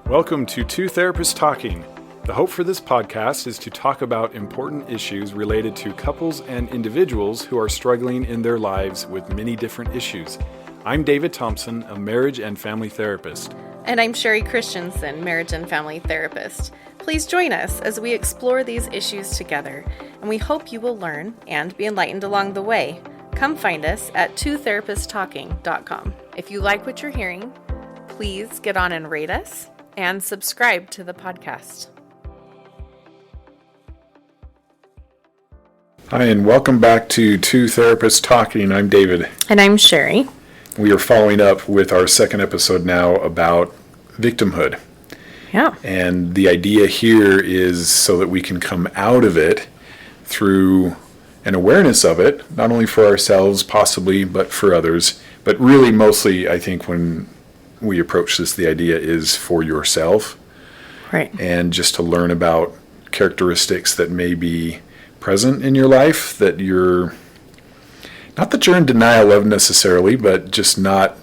Welcome to Two Therapists Talking. The hope for this podcast is to talk about important issues related to couples and individuals who are struggling in their lives with many different issues. I'm David Thompson, a marriage and family therapist. And I'm Sherie Christensen, marriage and family therapist. Please join us as we explore these issues together, and we hope you will learn and be enlightened along the way. Come find us at twotherapisttalking.com. If you like what you're hearing, please get on and rate us and subscribe to the podcast. Hi, and welcome back to Two Therapists Talking. I'm David. And I'm Sherie. We are following up with our second episode now about victimhood. Yeah. And the idea here is so that we can come out of it through an awareness of it, not only for ourselves possibly, but for others. But really mostly, I think when we approach this, the idea is for yourself. Right. And just to learn about characteristics that may be present in your life that you're, not that you're in denial of necessarily, but just not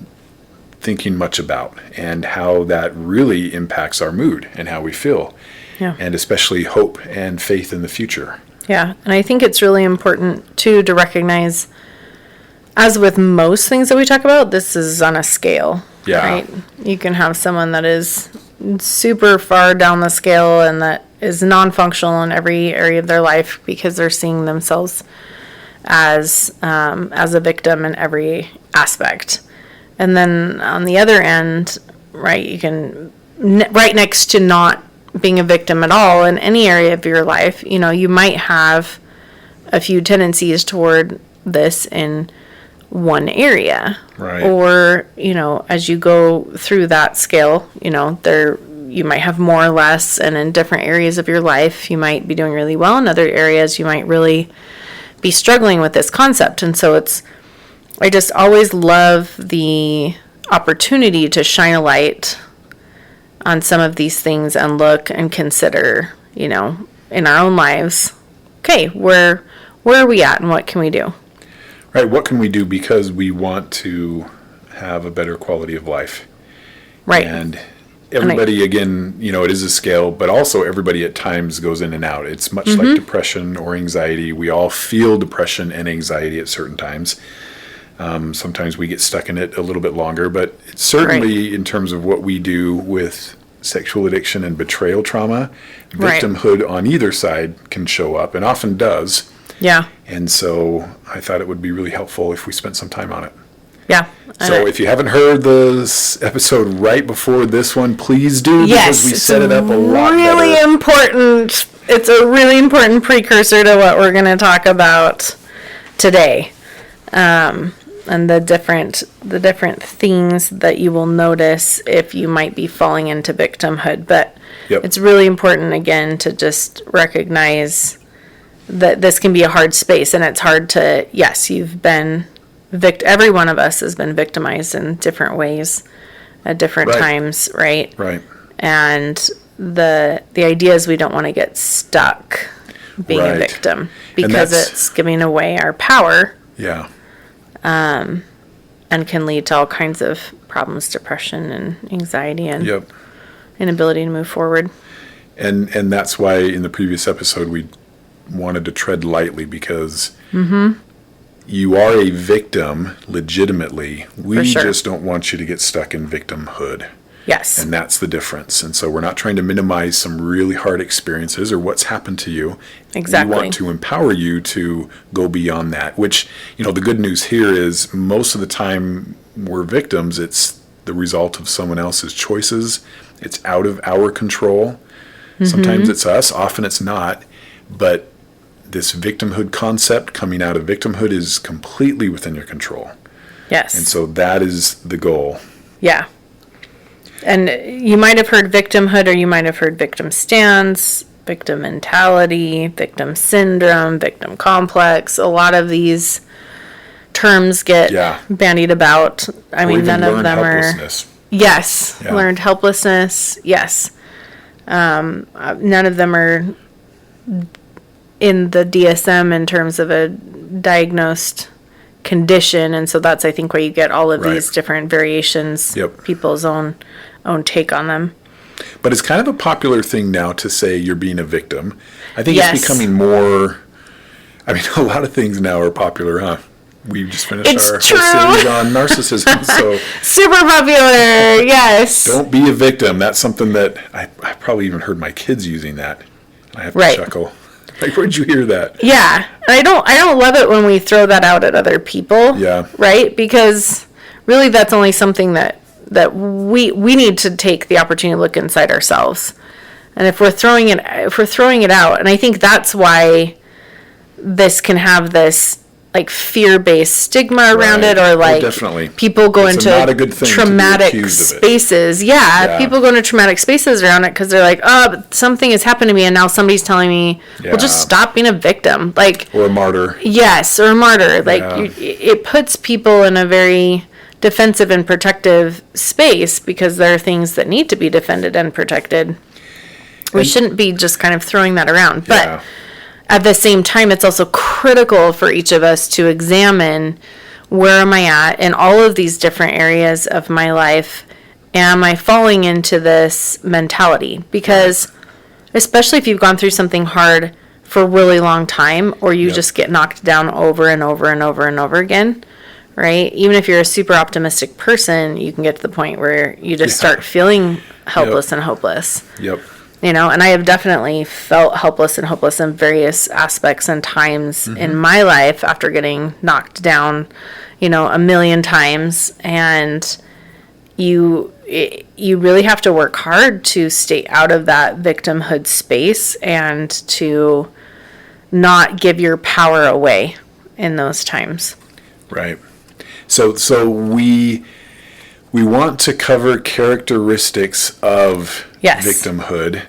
thinking much about, and how that really impacts our mood and how we feel. Yeah. And especially hope and faith in the future. Yeah. And I think it's really important too to recognize, as with most things that we talk about, this is on a scale. Yeah. Right? You can have someone that is super far down the scale and that is non-functional in every area of their life because they're seeing themselves as a victim in every aspect. And then on the other end, right, you can, right next to not being a victim at all in any area of your life, you know, you might have a few tendencies toward this in one area. Right. Or, you know, as you go through that scale, you know, you might have more or less, and in different areas of your life, you might be doing really well. In other areas, you might really be struggling with this concept. And so I just always love the opportunity to shine a light on some of these things and look and consider, you know, in our own lives, okay, where are we at and what can we do? Right, what can we do because we want to have a better quality of life? Right. And everybody, again, you know, it is a scale, but also everybody at times goes in and out. It's much like depression or anxiety. We all feel depression and anxiety at certain times. Sometimes we get stuck in it a little bit longer, but it's certainly in terms of what we do with sexual addiction and betrayal trauma, victimhood on either side can show up and often does. Yeah. And so I thought it would be really helpful if we spent some time on it. Yeah. So if you haven't heard this episode right before this one, please do, because we set it up a lot really better. Important. It's a really important precursor to what we're going to talk about today. And the different things that you will notice if you might be falling into victimhood. But it's really important, again, to just recognize that this can be a hard space, and it's hard to, yes, you've been every one of us has been victimized in different ways at different times, right? Right. And the idea is we don't want to get stuck being a victim, because it's giving away our power. Yeah. And can lead to all kinds of problems, depression and anxiety and inability to move forward. And that's why in the previous episode we wanted to tread lightly, because you are a victim legitimately. We just don't want you to get stuck in victimhood. Yes. And that's the difference. And so we're not trying to minimize some really hard experiences or what's happened to you. Exactly. We want to empower you to go beyond that, which, you know, the good news here is most of the time we're victims. It's the result of someone else's choices. It's out of our control. Sometimes it's us, often it's not. But this victimhood concept coming out of victimhood is completely within your control. Yes. And so that is the goal. Yeah. And you might have heard victimhood, or you might have heard victim stance, victim mentality, victim syndrome, victim complex. A lot of these terms get bandied about. I mean, none of them are. Yes. Yeah. Learned helplessness. Yes. None of them are in the DSM in terms of a diagnosed condition, and so that's, I think, where you get all of these different variations, people's own take on them. But it's kind of a popular thing now to say you're being a victim. I think Yes. it's becoming more, I mean, a lot of things now are popular, huh? We just finished It's our true. whole series on narcissism, so Super popular, yes. don't be a victim. That's something that I probably even heard my kids using that. I have to Right. chuckle. Like, where'd you hear that? Yeah, and I don't love it when we throw that out at other people. Yeah. Right? Because really that's only something that we need to take the opportunity to look inside ourselves. And if we're throwing it out, and I think that's why this can have this like fear-based stigma around Right. it, or like definitely. people go It's into not a good thing to be traumatic accused of it. spaces. Yeah, people go into traumatic spaces around it because they're like, oh, but something has happened to me, and now somebody's telling me, well, just Yeah. stop being a victim. Like, Or a martyr. yes, or a martyr. Like, Yeah. it puts people in a very defensive and protective space because there are things that need to be defended and protected. We shouldn't be just kind of throwing that around. But Yeah. at the same time, it's also critical for each of us to examine, where am I at in all of these different areas of my life? Am I falling into this mentality? Because especially if you've gone through something hard for a really long time, or you Yep. just get knocked down over and over and over and over again, right? Even if you're a super optimistic person, you can get to the point where you just start feeling helpless and hopeless. Yep. You know, and I have definitely felt helpless and hopeless in various aspects and times in my life after getting knocked down, a million times. And you really have to work hard to stay out of that victimhood space and to not give your power away in those times. Right. So we want to cover characteristics of Yes. victimhood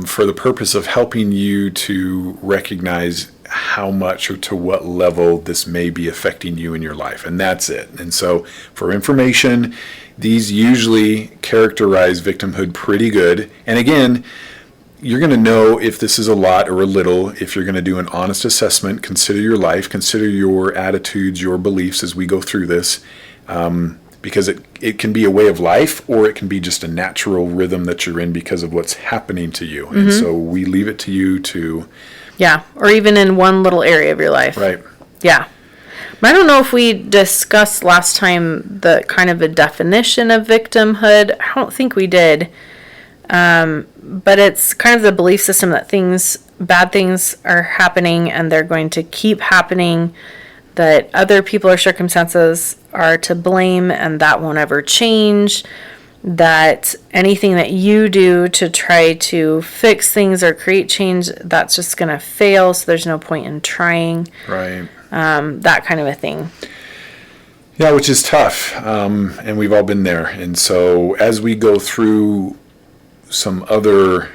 for the purpose of helping you to recognize how much or to what level this may be affecting you in your life. And that's it. And so for information, these usually characterize victimhood pretty good. And again, you're going to know if this is a lot or a little, if you're going to do an honest assessment, consider your life, consider your attitudes, your beliefs as we go through this. Because it can be a way of life, or it can be just a natural rhythm that you're in because of what's happening to you. And so we leave it to you to... Yeah, or even in one little area of your life. Right. Yeah. I don't know if we discussed last time the kind of a definition of victimhood. I don't think we did. But it's kind of the belief system that bad things are happening and they're going to keep happening, that other people or circumstances are to blame and that won't ever change, that anything that you do to try to fix things or create change, that's just going to fail, so there's no point in trying. Right. That kind of a thing. Yeah, which is tough. And we've all been there. And so as we go through some other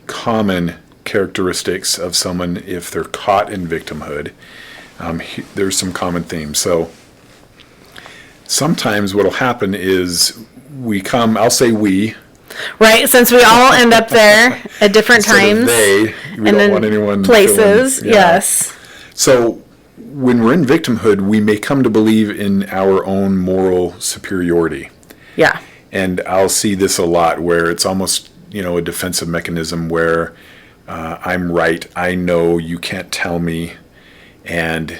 common characteristics of someone if they're caught in victimhood, there's some common themes. So sometimes what'll happen is I'll say we. Right, since we all end up there at different Instead of times. they, we and don't in want anyone places, feeling- yeah. yes. So when we're in victimhood, we may come to believe in our own moral superiority. Yeah. And I'll see this a lot where it's almost, a defensive mechanism where I'm right, I know, you can't tell me. And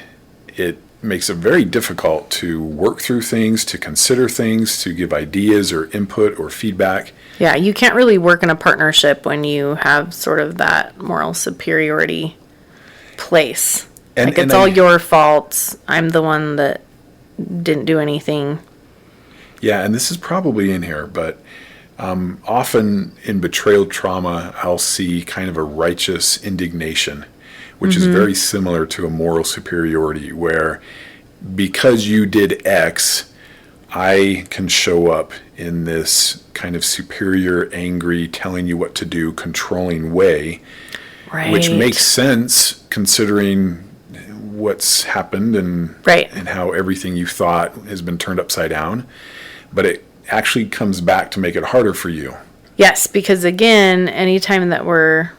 it makes it very difficult to work through things, to consider things, to give ideas or input or feedback. Yeah, you can't really work in a partnership when you have sort of that moral superiority place. And it's all your fault. I'm the one that didn't do anything. Yeah, and this is probably in here, but often in betrayal trauma, I'll see kind of a righteous indignation, which is very similar to a moral superiority, where because you did X, I can show up in this kind of superior, angry, telling you what to do, controlling way, Right. which makes sense considering what's happened and Right. and how everything you thought has been turned upside down. But it actually comes back to make it harder for you. Yes, because again, anytime that we're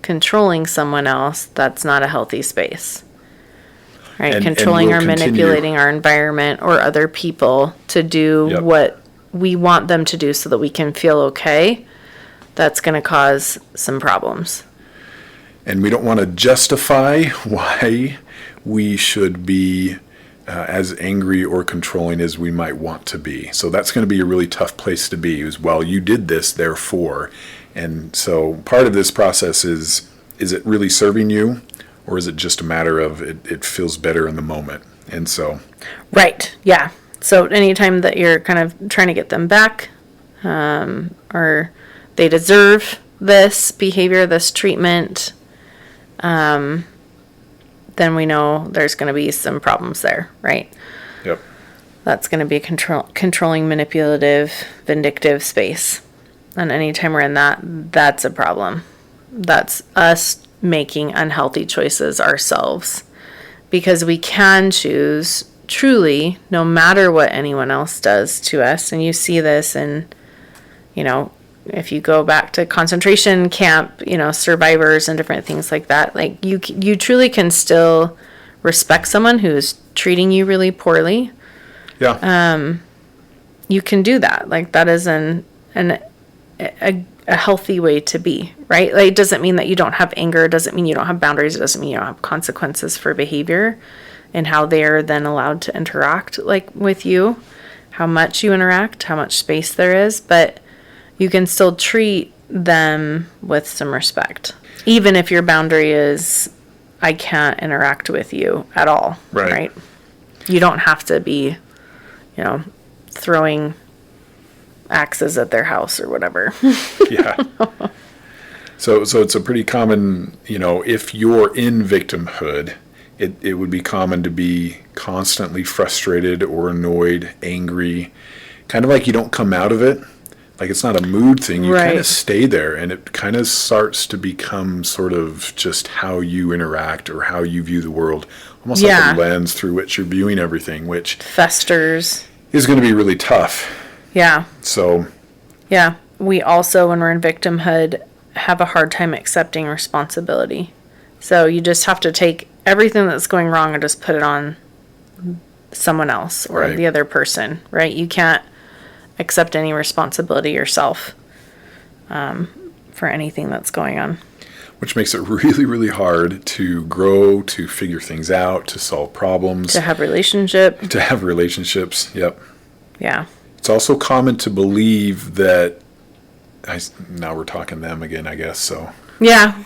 controlling someone else, that's not a healthy space. Right? And Controlling we'll or continue. manipulating our environment or other people to do Yep. what we want them to do so that we can feel okay. that's going to cause some problems. And we don't want to justify why we should be as angry or controlling as we might want to be. So that's going to be a really tough place to be, is, well, you did this, therefore. And so part of this process is it really serving you, or is it just a matter of it feels better in the moment? And so. Right. Yeah. So anytime that you're kind of trying to get them back, or they deserve this behavior, this treatment, then we know there's going to be some problems there, right? Yep. That's going to be a controlling, manipulative, vindictive space. And anytime we're in that, that's a problem. That's us making unhealthy choices ourselves. Because we can choose, truly, no matter what anyone else does to us. And you see this in, if you go back to concentration camp, survivors and different things like that, like you truly can still respect someone who's treating you really poorly. Yeah. You can do that. Like, that is a healthy way to be, right? Like, it doesn't mean that you don't have anger. It doesn't mean you don't have boundaries. It doesn't mean you don't have consequences for behavior and how they're then allowed to interact, like, with you, how much you interact, how much space there is, but you can still treat them with some respect. Even if your boundary is, I can't interact with you at all, right? You don't have to be, throwing axes at their house or whatever. Yeah. So it's a pretty common, if you're in victimhood, it would be common to be constantly frustrated or annoyed, angry, kind of like you don't come out of it. Like, it's not a mood thing. You kind of stay there, and it kind of starts to become sort of just how you interact or how you view the world. Almost like a lens through which you're viewing everything, which festers. Is going to be really tough. Yeah. So. Yeah. We also, when we're in victimhood, have a hard time accepting responsibility. So you just have to take everything that's going wrong and just put it on someone else or the other person, right? You can't accept any responsibility yourself for anything that's going on. Which makes it really, really hard to grow, to figure things out, to solve problems. To have relationships. Yep. Yeah. It's also common to believe that, now we're talking them again, I guess, so. Yeah.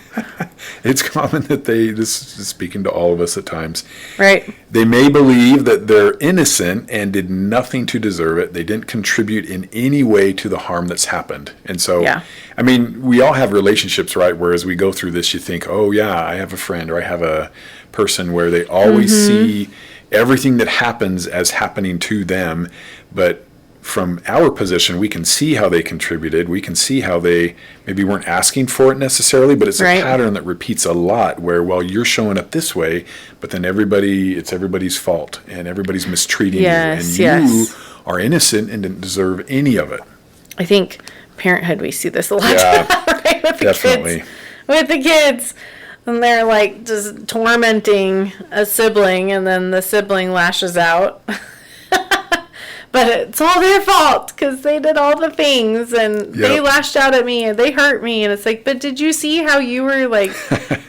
It's common that this is speaking to all of us at times. Right. They may believe that they're innocent and did nothing to deserve it. They didn't contribute in any way to the harm that's happened. And so, I mean, we all have relationships, right? Where as we go through this, you think, oh yeah, I have a friend or I have a person where they always see everything that happens as happening to them. But from our position, we can see how they contributed. We can see how they maybe weren't asking for it necessarily, but it's a pattern that repeats a lot where, well, you're showing up this way, but then it's everybody's fault and everybody's mistreating you. And you are innocent and didn't deserve any of it. I think parenthood, we see this a lot. Yeah, right? With the kids. And they're like just tormenting a sibling, and then the sibling lashes out. But it's all their fault because they did all the things and they lashed out at me and they hurt me. And it's like, but did you see how you were like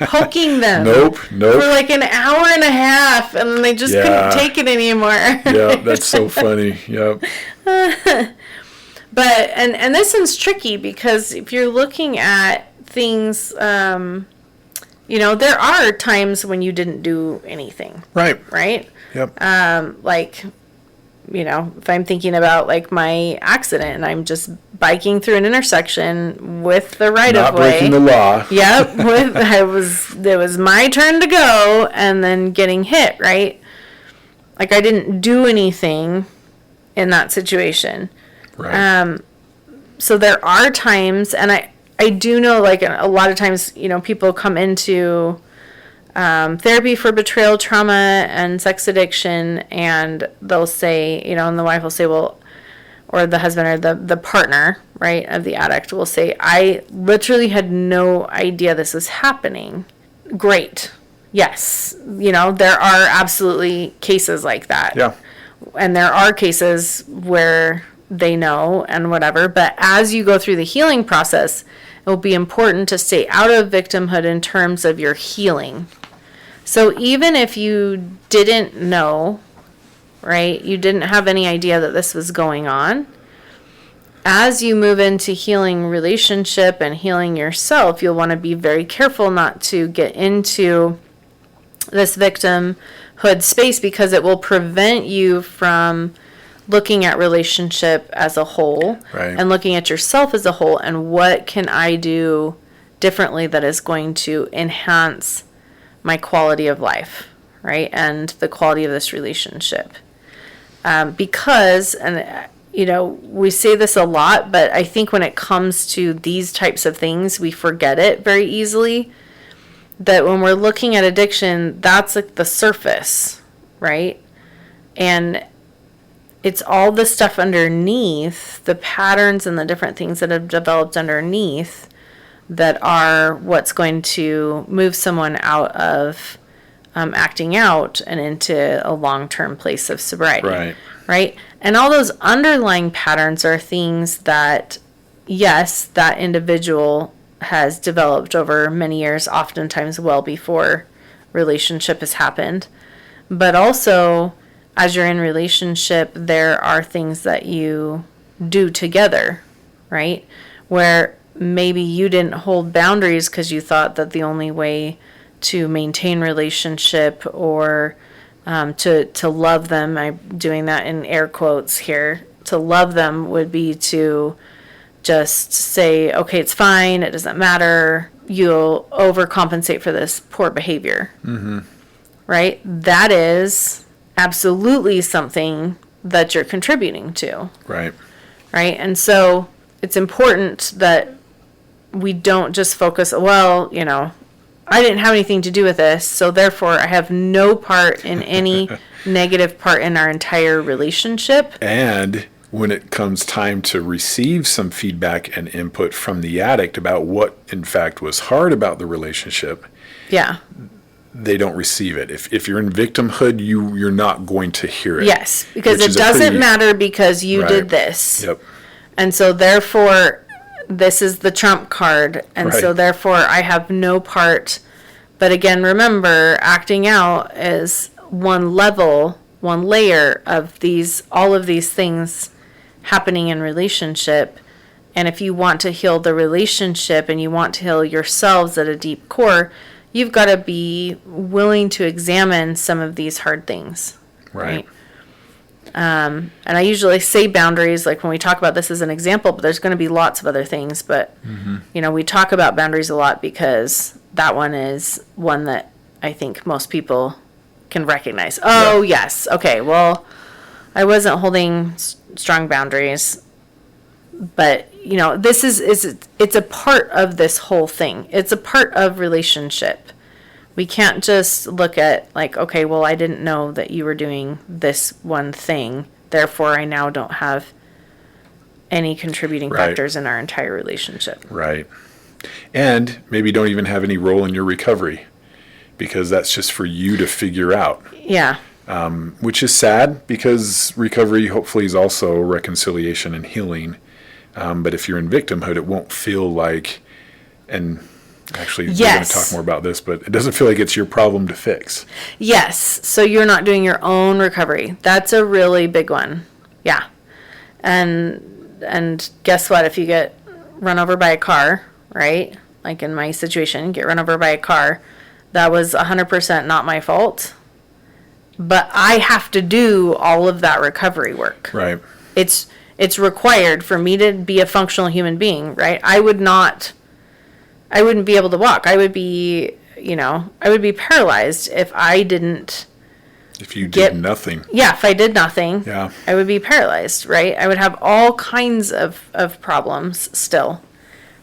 poking them? Nope. For like an hour and a half, and they just couldn't take it anymore. Yeah, that's so funny. Yep. But, and this one's tricky because if you're looking at things, there are times when you didn't do anything. Right? Yep. If I'm thinking about like my accident and I'm just biking through an intersection with the right of way. Not breaking the law. Yep. It was my turn to go and then getting hit, right? Like, I didn't do anything in that situation. Right. So there are times, and I do know, like, a lot of times, people come into therapy for betrayal, trauma, and sex addiction, and they'll say, and the wife will say, well, or the husband or the partner, right, of the addict will say, I literally had no idea this was happening. Great. Yes. There are absolutely cases like that. Yeah. And there are cases where they know and whatever, but as you go through the healing process, it will be important to stay out of victimhood in terms of your healing. So even if you didn't know, right, you didn't have any idea that this was going on, as you move into healing relationship and healing yourself, you'll want to be very careful not to get into this victimhood space, because it will prevent you from looking at relationship as a whole, right, and looking at yourself as a whole, and what can I do differently that is going to enhance my quality of life, right, and the quality of this relationship. Because, and we say this a lot, but I think when it comes to these types of things, we forget it very easily, that when we're looking at addiction, that's like the surface, right? And it's all the stuff underneath, the patterns and the different things that have developed underneath, that are what's going to move someone out of acting out and into a long-term place of sobriety. Right? And all those underlying patterns are things that, yes, that individual has developed over many years, oftentimes well before relationship has happened. But also, as you're in relationship, there are things that you do together, right? Where maybe you didn't hold boundaries because you thought that the only way to maintain relationship or to love them, I'm doing that in air quotes here, to love them would be to just say, okay, it's fine, it doesn't matter, you'll overcompensate for this poor behavior. Mm-hmm. Right? That is absolutely something that you're contributing to. Right? And so it's important that we don't just focus, well, I didn't have anything to do with this, so therefore I have no part in any negative part in our entire relationship. And when it comes time to receive some feedback and input from the addict about what, in fact, was hard about the relationship, they don't receive it. If you're in victimhood, you're not going to hear it. Yes, because it doesn't matter because you did this. Yep. And so therefore, this is the trump card, and so therefore I have no part. But again, remember, acting out is one level, one layer of all of these things happening in relationship. And if you want to heal the relationship and you want to heal yourselves at a deep core, you've got to be willing to examine some of these hard things. Right? And I usually say boundaries, like when we talk about this as an example, but there's going to be lots of other things. But, we talk about boundaries a lot because that one is one that I think most people can recognize. Oh, yes. Okay, well, I wasn't holding strong boundaries. But, this it's a part of this whole thing. It's a part of relationship. We can't just look at like, okay, well, I didn't know that you were doing this one thing, therefore I now don't have any contributing factors in our entire relationship. Right. And maybe don't even have any role in your recovery, because that's just for you to figure out. Yeah. Which is sad, because recovery hopefully is also reconciliation and healing. But if you're in victimhood, it won't feel like, and actually, we're going to talk more about this, but it doesn't feel like it's your problem to fix. Yes. So you're not doing your own recovery. That's a really big one. Yeah. And guess what? If you get run over by a car, right? Like in my situation, get run over by a car, that was 100% not my fault. But I have to do all of that recovery work. Right. It's required for me to be a functional human being, right? I wouldn't be able to walk. I would be paralyzed if I didn't. If you did nothing. Yeah, if I did nothing, I would be paralyzed, right? I would have all kinds of problems still,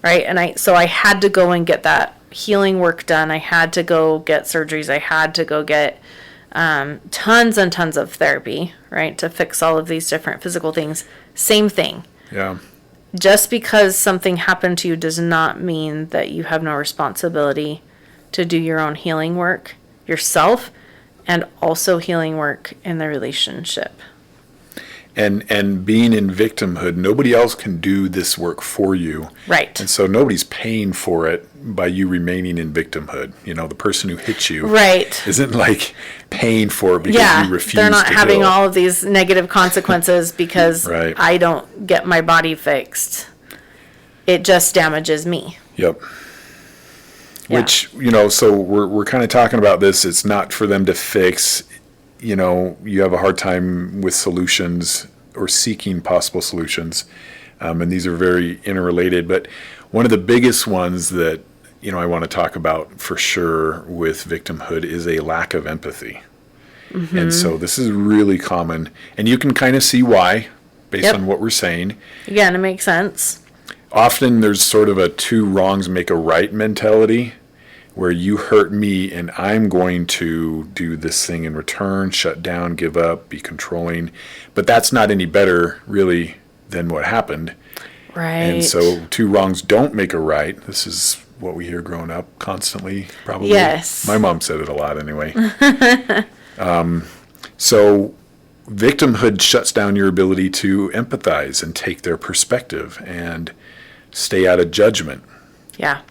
right? And so I had to go and get that healing work done. I had to go get surgeries. I had to go get tons and tons of therapy, right, to fix all of these different physical things. Same thing. Yeah. Just because something happened to you does not mean that you have no responsibility to do your own healing work yourself, and also healing work in the relationship. And being in victimhood, nobody else can do this work for you. Right. And so nobody's paying for it by you remaining in victimhood. The person who hit you right. isn't like paying for it because you refuse to they're not having heal. all of these negative consequences because Right. I don't get my body fixed. It just damages me. Yep. Yeah. Which, so we're kind of talking about this. It's not for them to fix. You have a hard time with solutions or seeking possible solutions. And these are very interrelated. But one of the biggest ones that, I want to talk about for sure with victimhood is a lack of empathy. Mm-hmm. And so this is really common. And you can kind of see why based on what we're saying. Again, it makes sense. Often there's sort of a two wrongs make a right mentality, where you hurt me and I'm going to do this thing in return, shut down, give up, be controlling. But that's not any better, really, than what happened. Right. And so two wrongs don't make a right. This is what we hear growing up constantly, probably. Yes. My mom said it a lot anyway. So victimhood shuts down your ability to empathize and take their perspective and stay out of judgment. Yeah.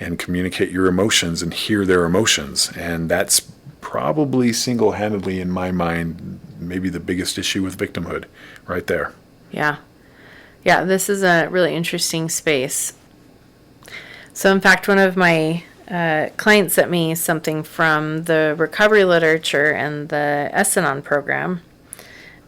And communicate your emotions and hear their emotions. And that's probably single-handedly, in my mind, maybe the biggest issue with victimhood right there. Yeah. Yeah, this is a really interesting space. So, in fact, one of my clients sent me something from the recovery literature and the S-Anon program.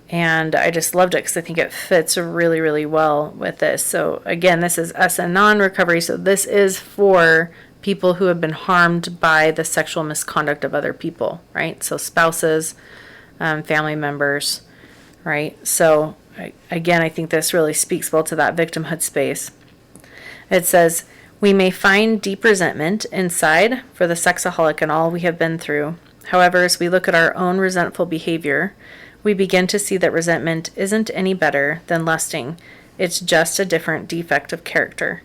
And I just loved it because I think it fits really, really well with this. So again, this is S-Anon recovery. So this is for people who have been harmed by the sexual misconduct of other people, right? So spouses, family members, right? So again, I think this really speaks well to that victimhood space. It says, we may find deep resentment inside for the sexaholic and all we have been through. However, as we look at our own resentful behavior, we begin to see that resentment isn't any better than lusting. It's just a different defect of character.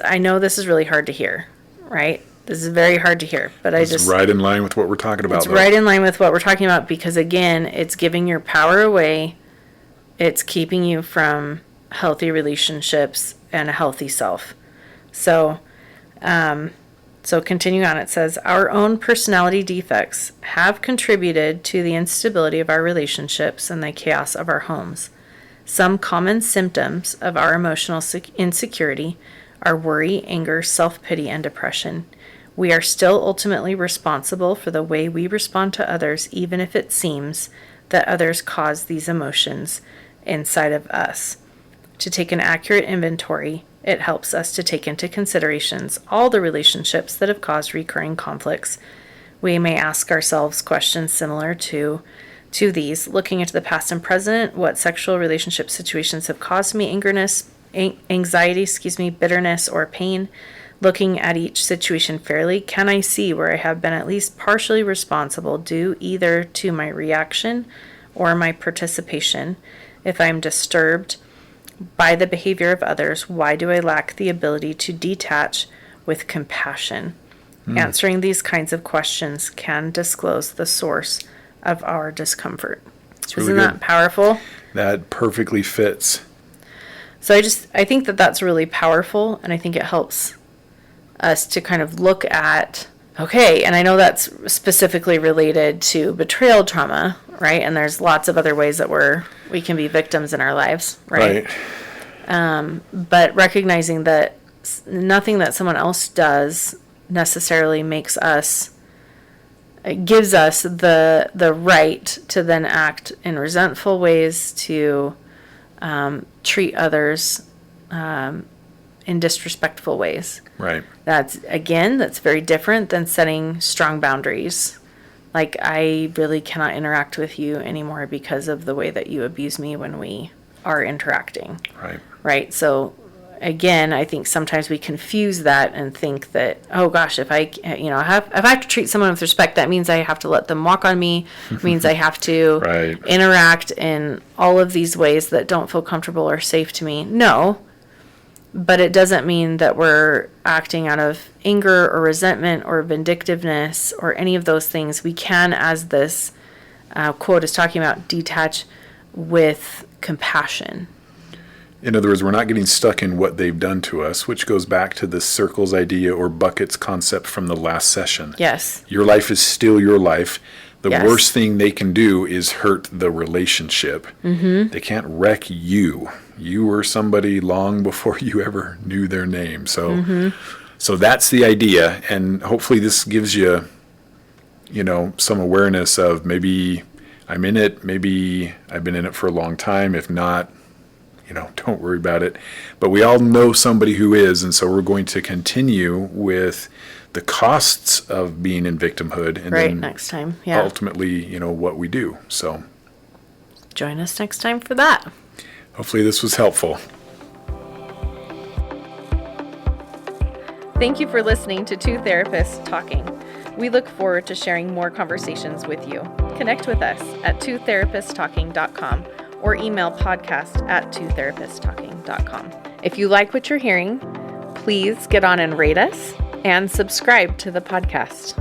I know this is really hard to hear, right? This is very hard to hear, but It's right in line with what we're talking about. It's right in line with what we're talking about because, again, it's giving your power away. It's keeping you from healthy relationships and a healthy self. So continuing on, it says, our own personality defects have contributed to the instability of our relationships and the chaos of our homes. Some common symptoms of our emotional insecurity are worry, anger, self-pity, and depression. We are still ultimately responsible for the way we respond to others, even if it seems that others cause these emotions inside of us. To take an accurate inventory, it helps us to take into considerations all the relationships that have caused recurring conflicts. We may ask ourselves questions similar to these, looking into the past and present, what sexual relationship situations have caused me anxiety, bitterness, or pain. Looking at each situation fairly, can I see where I have been at least partially responsible due either to my reaction or my participation? If I am disturbed by the behavior of others, why do I lack the ability to detach with compassion? Answering these kinds of questions can disclose the source of our discomfort. Isn't that powerful? That perfectly fits. So I think that's really powerful, and I think it helps us to kind of look at, okay, and I know that's specifically related to betrayal trauma, right? And there's lots of other ways that we can be victims in our lives, right? But recognizing that nothing that someone else does necessarily gives us the right to then act in resentful ways, to treat others in disrespectful ways. Right. That's very different than setting strong boundaries. Like, I really cannot interact with you anymore because of the way that you abuse me when we are interacting. Right. Right. So again, I think sometimes we confuse that and think that, oh gosh, if I have to treat someone with respect, that means I have to let them walk on me, means I have to Right. interact in all of these ways that don't feel comfortable or safe to me. No, but it doesn't mean that we're acting out of anger or resentment or vindictiveness or any of those things. We can, as this quote is talking about, detach with compassion. In other words, we're not getting stuck in what they've done to us, which goes back to the circles idea or buckets concept from the last session. Yes. Your life is still your life. The Yes. worst thing they can do is hurt the relationship. They can't wreck you. You were somebody long before you ever knew their name. So, so that's the idea. And hopefully this gives you, some awareness of maybe I'm in it. Maybe I've been in it for a long time. If not, don't worry about it. But we all know somebody who is, and so we're going to continue with the costs of being in victimhood, and Right, then next time. Yeah. ultimately, what we do. So Join us next time for that. hopefully this was helpful. Thank you for listening to Two Therapists Talking. We look forward to sharing more conversations with you. Connect with us at twotherapisttalking.com or email podcast@twotherapisttalking.com. If you like what you're hearing, please get on and rate us and subscribe to the podcast.